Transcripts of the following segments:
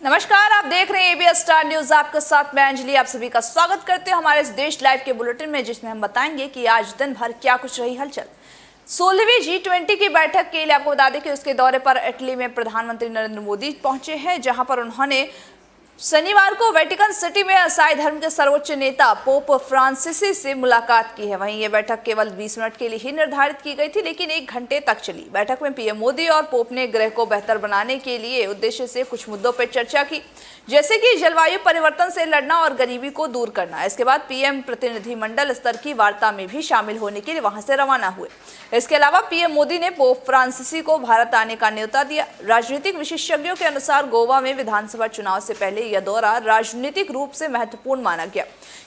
नमस्कार, आप देख रहे हैं एबीएस स्टार न्यूज। आपके साथ मैं अंजलि, आप सभी का स्वागत करते हैं हमारे इस देश लाइव के बुलेटिन में, जिसमें हम बताएंगे कि आज दिन भर क्या कुछ रही हलचल। 16वीं G20 की बैठक के लिए आपको बता दें कि उसके दौरे पर इटली में प्रधानमंत्री नरेंद्र मोदी पहुंचे हैं, जहां पर उन्होंने शनिवार को वेटिकन सिटी में ईसाई धर्म के सर्वोच्च नेता पोप फ्रांसिसी से मुलाकात की है। वहीं यह बैठक केवल 20 मिनट के लिए ही निर्धारित की गई थी, लेकिन 1 घंटे तक चली। बैठक में पीएम मोदी और पोप ने गृह को बेहतर बनाने के लिए उद्देश्य से कुछ मुद्दों पर चर्चा की, जैसे कि जलवायु परिवर्तन से लड़ना और गरीबी को दूर करना। इसके बाद पीएम प्रतिनिधिमंडल स्तर की वार्ता में भी शामिल होने के लिए वहां से रवाना हुए। इसके अलावा पीएम मोदी ने पोप फ्रांसिसी को भारत आने का न्योता दिया। राजनीतिक विशेषज्ञों के अनुसार गोवा में विधानसभा चुनाव से पहले यह दौरा राजनीतिक रूप से महत्वपूर्ण माना गया,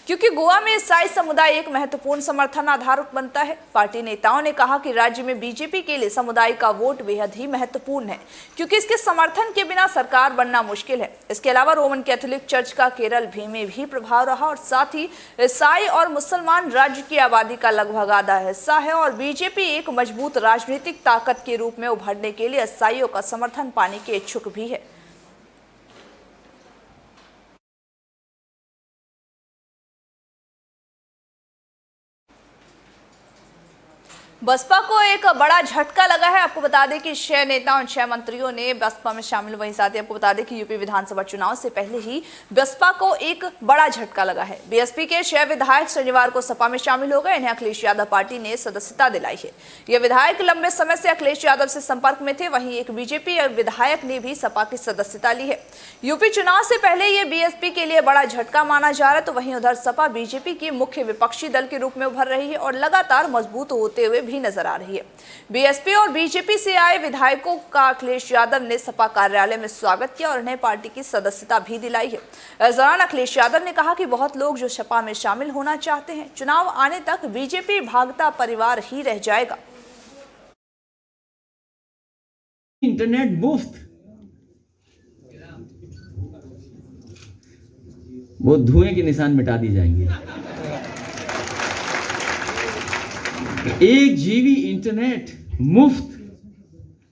क्योंकि गोवा में ईसाई समुदाय एक महत्वपूर्ण समर्थन आधार बनता है। पार्टी नेताओं ने कहा कि राज्य में बीजेपी के लिए समुदाय का वोट बेहद ही महत्वपूर्ण है, क्योंकि इसके समर्थन के बिना सरकार बनना मुश्किल है। इसके अलावा रोमन कैथोलिक चर्च का केरल में भी प्रभाव रहा और साथ ही ईसाई और मुसलमान राज्य की आबादी का लगभग आधा हिस्सा है और बीजेपी एक मजबूत राजनीतिक ताकत के रूप में उभरने के लिए ईसाइयों का समर्थन पाने के इच्छुक भी है। बसपा को एक बड़ा झटका लगा है। आपको बता दें कि 6 नेताओं 6 मंत्रियों ने बसपा में शामिल। वहीं साथ ही आपको बता दें कि यूपी विधानसभा चुनाव से पहले ही बसपा को एक बड़ा झटका लगा है। बीएसपी के 6 विधायक शनिवार को सपा में शामिल हो गए। इन्हें अखिलेश यादव पार्टी ने सदस्यता दिलाई है। ये विधायक लंबे समय से अखिलेश यादव से संपर्क में थे। वहीं एक बीजेपी विधायक ने भी सपा की सदस्यता ली है। यूपी चुनाव से पहले ये बीएसपी के लिए बड़ा झटका माना जा रहा है। तो वहीं उधर सपा बीजेपी की मुख्य विपक्षी दल के रूप में उभर रही है और लगातार मजबूत होते हुए भी नजर आ रही है। बीएसपी और बीजेपी से आए विधायकों का अखिलेश यादव ने सपा कार्यालय में स्वागत किया और उन्हें पार्टी की सदस्यता भी दिलाई है। इस दौरान अखिलेश यादव ने कहा कि बहुत लोग जो सपा में शामिल होना चाहते हैं, चुनाव आने तक बीजेपी भागता परिवार ही रह जाएगा। इंटरनेट मुफ्त, वो धुएं के निशान मिटा दी जाएंगे। 1 GB इंटरनेट मुफ्त।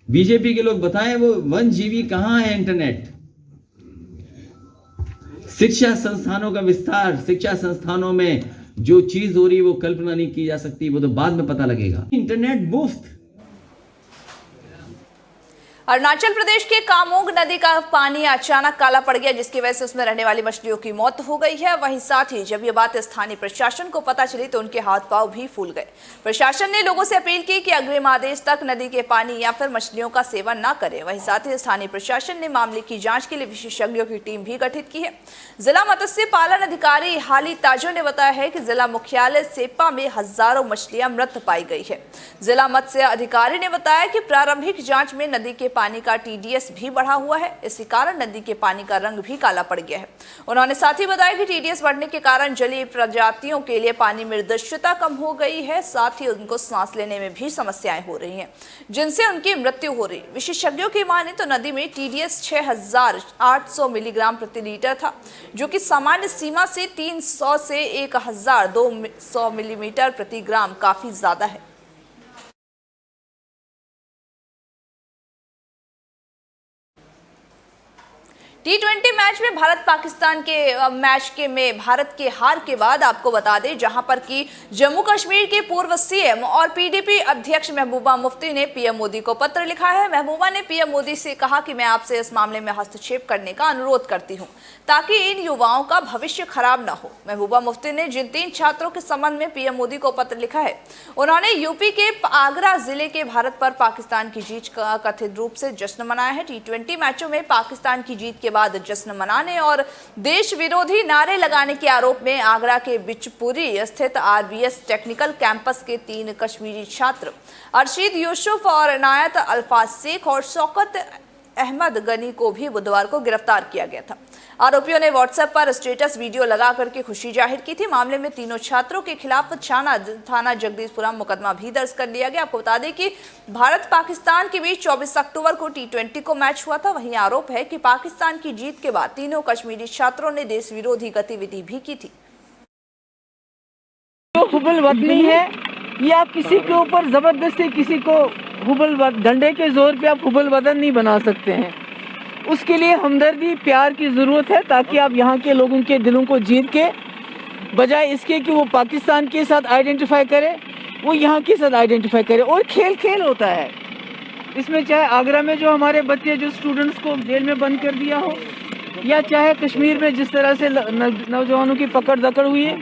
बीजेपी के लोग बताएं वो 1 GB कहां है इंटरनेट। शिक्षा संस्थानों का विस्तार, शिक्षा संस्थानों में जो चीज हो रही है वो कल्पना नहीं की जा सकती, वो तो बाद में पता लगेगा। इंटरनेट मुफ्त। अरुणाचल प्रदेश के कामोंग नदी का पानी अचानक काला पड़ गया, जिसकी वजह से उसमें रहने वाली मछलियों की मौत हो गई है। वहीं साथ ही जब ये बात स्थानीय प्रशासन को पता चली तो उनके हाथ पांव भी फूल गए। प्रशासन ने लोगों से अपील की कि अग्रिम आदेश तक नदी के पानी या फिर मछलियों का सेवन न करें। वहीं साथ ही स्थानीय प्रशासन ने मामले की जांच के लिए विशेषज्ञों की टीम भी गठित की है। जिला मत्स्य पालन अधिकारी हाली ताजो ने बताया है कि जिला मुख्यालय सेप्पा में हजारों मछलियां मृत पाई गई है। जिला मत्स्य अधिकारी ने बताया कि प्रारंभिक जांच में नदी के पानी का TDS भी बढ़ा हुआ है। इसी कारण नदी के पानी का रंग भी काला पड़ गया है। उन्होंने साथ ही बताया कि TDS बढ़ने के कारण जलीय प्रजातियों के लिए पानी में दृश्यता कम हो गई है। साथ ही उनको सांस लेने में भी समस्याएं हो रही हैं, जिनसे उनकी मृत्यु हो रही है। विशेषज्ञों की माने तो नदी में TDS 6800 मिलीग्राम प्रति लीटर था, जो कि सामान्य सीमा से 300 से 1200 मिलीमीटर प्रति ग्राम काफी ज्यादा है। T20 मैच में भारत पाकिस्तान के मैच में भारत के हार के बाद आपको बता दें, जहां पर कि जम्मू कश्मीर के पूर्व CM और PDP अध्यक्ष महबूबा मुफ्ती ने पीएम मोदी को पत्र लिखा है। महबूबा ने पीएम मोदी से कहा कि मैं आपसे इस मामले में हस्तक्षेप करने का अनुरोध करती हूं, ताकि इन युवाओं का भविष्य खराब न हो। महबूबा मुफ्ती ने जिन 3 छात्रों के संबंध में पीएम मोदी को पत्र लिखा है, उन्होंने यूपी के आगरा जिले के भारत पर पाकिस्तान की जीत का कथित रूप से जश्न मनाया है। T20 मैचों में पाकिस्तान की जीत के बाद जश्न मनाने और देश विरोधी नारे लगाने के आरोप में आगरा के बिचपुरी स्थित RVS टेक्निकल कैंपस के 3 कश्मीरी छात्र अर्शीद यूसुफ और इनायत अल्फाज शेख और शौकत अहमद गनी को भी बुधवार को गिरफ्तार किया गया था। आरोपियों ने व्हाट्सएप पर स्टेटस वीडियो लगा करके खुशी जाहिर की थी। मामले में तीनों छात्रों के खिलाफ थाना जगदीशपुरा मुकदमा भी दर्ज कर लिया गया। आपको बता दें कि भारत पाकिस्तान के बीच 24 अक्टूबर को T20 को मैच हुआ था। वहीं आरोप है कि पाकिस्तान की जीत के बाद तीनों कश्मीरी छात्रों ने देश विरोधी गतिविधि भी की थी। हुबल वतनी है, ये आप किसी के ऊपर जबरदस्ती किसी को हुबल डंडे के जोर पे आप हुबल वतन नहीं बना सकते हैं। उसके लिए हमदर्दी, प्यार की ज़रूरत है, ताकि आप यहाँ के लोगों के दिलों को जीत के, बजाय इसके कि वो पाकिस्तान के साथ आइडेंटिफाई करे, वो यहाँ के साथ आइडेंटिफाई करे। और खेल खेल होता है इसमें, चाहे आगरा में जो हमारे बच्चे, जो स्टूडेंट्स को जेल में बंद कर दिया हो, या चाहे कश्मीर में जिस तरह से नौजवानों की पकड़ दकड़ हुई है,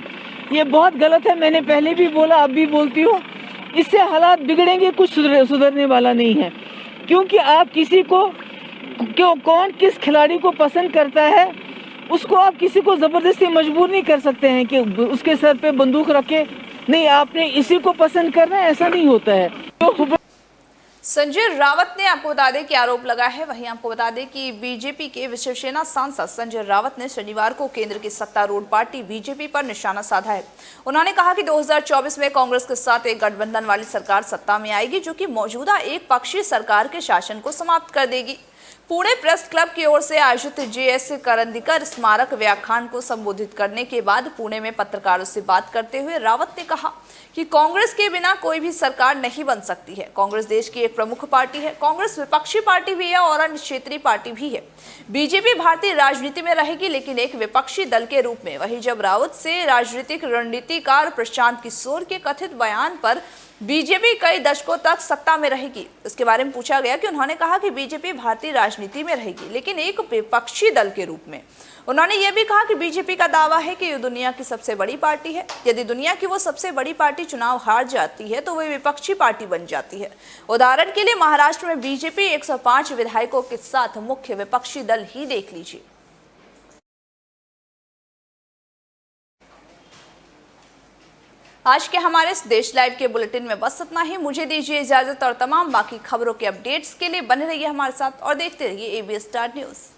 ये बहुत गलत है। मैंने पहले भी बोला, अब भी बोलती हूँ, इससे हालात बिगड़ेंगे, कुछ सुधरने वाला नहीं है। क्योंकि आप किसी को, कौन किस खिलाड़ी को पसंद करता है, उसको आप किसी को ज़बरदस्ती मजबूर नहीं कर सकते हैं कि उसके सर पे बंदूक रखे, नहीं आपने इसी को पसंद करना है, ऐसा नहीं होता है। तो संजय रावत ने, आपको बता दें कि आरोप लगा है, वहीं आपको बता दें कि बीजेपी के शिवसेना सांसद संजय रावत ने शनिवार को केंद्र की सत्तारूढ़ पार्टी बीजेपी पर निशाना साधा है। उन्होंने कहा कि 2024 में कांग्रेस के साथ एक गठबंधन वाली सरकार सत्ता में आएगी, जो कि मौजूदा एक पक्षीय सरकार के शासन को समाप्त कर देगी। पुणे प्रेस क्लब की ओर से आयोजित JS करंदीकर स्मारक व्याख्यान को संबोधित करने के बाद पुणे में पत्रकारों से बात करते हुए रावत ने कहा कि कांग्रेस के बिना कोई भी सरकार नहीं बन सकती है। कांग्रेस देश की एक प्रमुख पार्टी है, कांग्रेस विपक्षी पार्टी भी है और अन्य क्षेत्रीय पार्टी भी है। बीजेपी भारतीय राजनीति में रहेगी, लेकिन एक विपक्षी दल के रूप में। वहीं जब रावत से राजनीतिक रणनीतिकार प्रशांत किशोर के कथित बयान पर बीजेपी कई दशकों तक सत्ता में रहेगी, इसके बारे में पूछा गया कि उन्होंने कहा कि बीजेपी भारतीय राजनीति में रहेगी, लेकिन एक विपक्षी दल के रूप में। उन्होंने ये भी कहा कि बीजेपी का दावा है कि ये दुनिया की सबसे बड़ी पार्टी है। यदि दुनिया की वो सबसे बड़ी पार्टी चुनाव हार जाती है तो वह विपक्षी पार्टी बन जाती है। उदाहरण के लिए महाराष्ट्र में बीजेपी 105 विधायकों के साथ मुख्य विपक्षी दल ही देख लीजिए। आज के हमारे इस देश लाइव के बुलेटिन में बस इतना ही। मुझे दीजिए इजाजत और तमाम बाकी खबरों के अपडेट्स के लिए बने रहिए हमारे साथ और देखते रहिए ABS स्टार न्यूज़।